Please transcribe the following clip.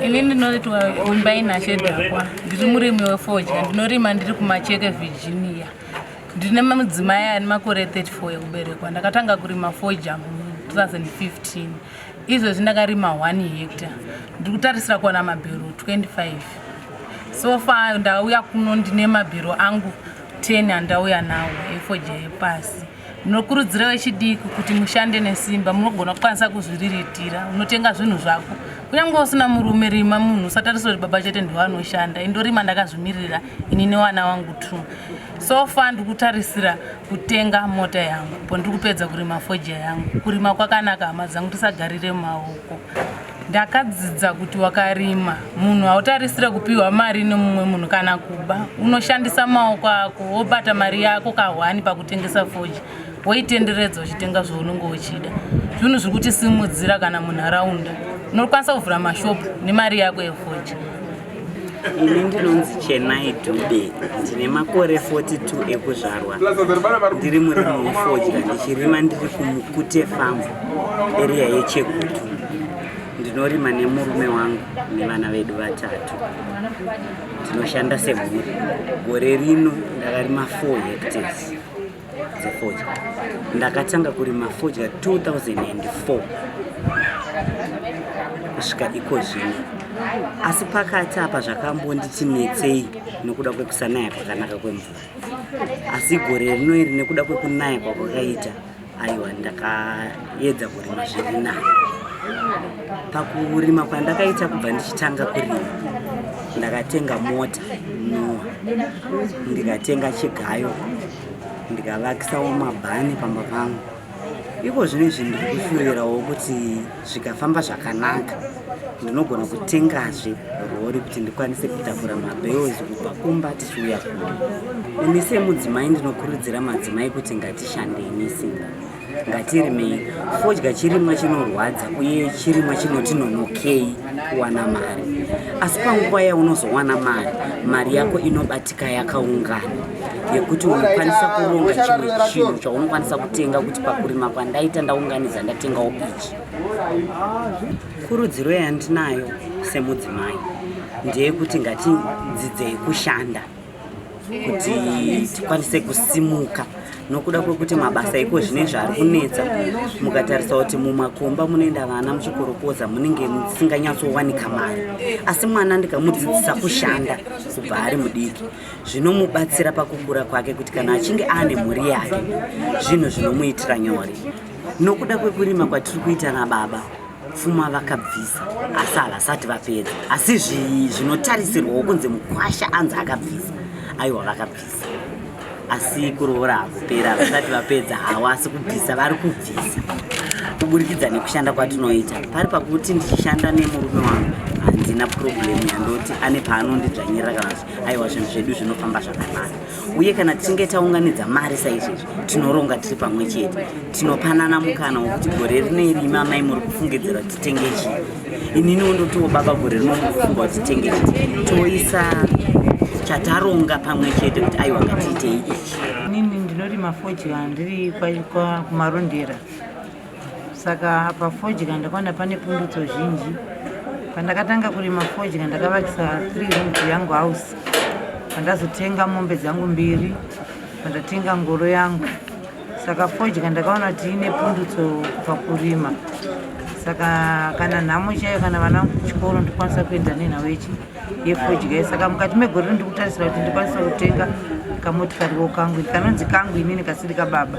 Inini ndinoitwa imba inashedhakwa. Ndiri murimi wefodya. Ndinorima ndiri kumacheke Virginia. Ndine Mudzimai ane makore 34 ekuberekwa. Ndakatanga kurima fodya mu 2015. Izvo zvindakarima 1 hectare. Ndiri kutarisira kuwana mabhero 25. So far ndauya kuno ndine mabhero angu 10 andauya nawo efodya yepasi. Ndinokurudzira vechidiki kuti mushande nesimba, munogona kukwanisa kuzviriritira, unotenga zvinhu zvako. Kunyange usina murume, rima munhu, usatarisira kuti baba chete ndiye anoshanda. Indorima ndakazvimirira ini newana wangu tu. So far ndikutarisira kutenga mota yangu, po ndiri kupedza kurima fodya yangu. Kurima kwakanaka hama dzangu, tisagarire maoko. Ndakadzidza kuti wakarima munhu hautarisira kupihwa mari nemumwe munhu kana kuba. Unoshandisa maoko ako, wobata mari yako kahwani pakutengesa fodya. Woitenderedza uchitenga zvaunenge uchida. Zvinhu zviri kutisimudzira kana munharaunda. Unokwanisa kuvhura mashopu nemari yako yefodya. Ini ndinonzi Chenai Dube, ndine makore 42 ekuzvarwa. Ndiri murimi wefodya, ndichirima ndiri kuMukute farm area yeChekutu. Ndinorima nemurume wangu nevana vedu 3. Tinoshanda semhuri. Gore rino ndakarima 4 hectares dzefodya. Ndakatanga kurima fodya 2004 kusvika iko zvino. Asi pakati apa zvakambonditi netsei nekuda kwekusanaya kwakanaka kwemvura. Asi gore rino iri nekuda kwekunaya kwakaita, aiwa ndakaedza kurima zviri nani. Pakurima kwandakaita kubva ndichitanga kurima, ndakatenga mota Noah, ndikatenga chigayo, ndikavakisawo mabhani pamba pangu. Iko zvinezvi ndiri kufurirawo kuti zvikafamba zvakanaka ndinogona kutengazve rori kuti ndikwanise kutakura mabheozi kubva kumba tichiuya kuno. Ini semudzimai ndinokurudzira madzimai kuti ngatishandei nesimba. Ngatirimei. Fodya chirimwa chinorwadza uye chirimwa chinoti nonokei kuwana mari. Asi panguva yaunozowana mari yako inobatika yakaungana, yekuti unokwanisa kuronga chimwe chinhu chaunokwanisa kutenga kuti pakurima kwandaita ndaunganidza ndatengawo ichi. Kurudziro yandinayo semudzimai ndeyekuti ngatidzidzei kushanda kuti tikwanise kusimuka. Nokuda kwekuti mabasa iko zvinezvi ari kunetsa, mukatarisa kuti mumakomba munoenda vana muchikorokoza munenge musinganyatsowanika mari. Asi mwana ndikamudzidzisa kushanda kubva ari mudiki, zvinomubatsira pakukura kwake kuti kana achinge ane mhuri yake zvinhu zvinomuitira nyore. Nokuda kwekurima kwatiri kuita nababa, pfuma vakabvisa asi havasati vapedza. Asi zvinotarisirwawo kunzi mukwasha anzi akabvisa, aiwa vakabvisa. Asi kuroora hakupera, vasati vapedza hawa, asi kubvisa vari kubvisa. Kuburikidza nekushanda kwatinoita, pari pakuti ndichishanda nemurume wangu handina problem yandoti ane paanondidzvanyirira kana kuti aiwa zvinhu zvedu zvinofamba zvakanaka. Uye kana tichinge taunganidza mari saizvizvi, tinoronga tiri pamwe chete, tinopanana mukana wokuti gore rino rima mai muri kufungidzira kuti titenge chii, inini wondotiwo baba gore rino muri kufunga kuti titenge chii, toisa chataronga pamwe chete kuti aiwa ngatiitei ichi. Inini ndinorima fodya ndiri kumarondera. Saka pafodya ndakaona pane pundutso zhinji. Pandakatanga kurima fodya ndakavakisa 3 rooms yangu house. Pandazotenga mombe dzangu 2, pandatenga ngoro yangu. Saka fodya ndakaona kuti ine pundutso pakurima. Saka kana nhamo chaiyo kana vana vangu kuchikoro ndikwanisa kuenda nenhau yefodya. Saka mukati megore ndikutarisira kuti ndikwanisa kutenga kamotikariwo kangu, kanonzi kangu inini kasiri kababa.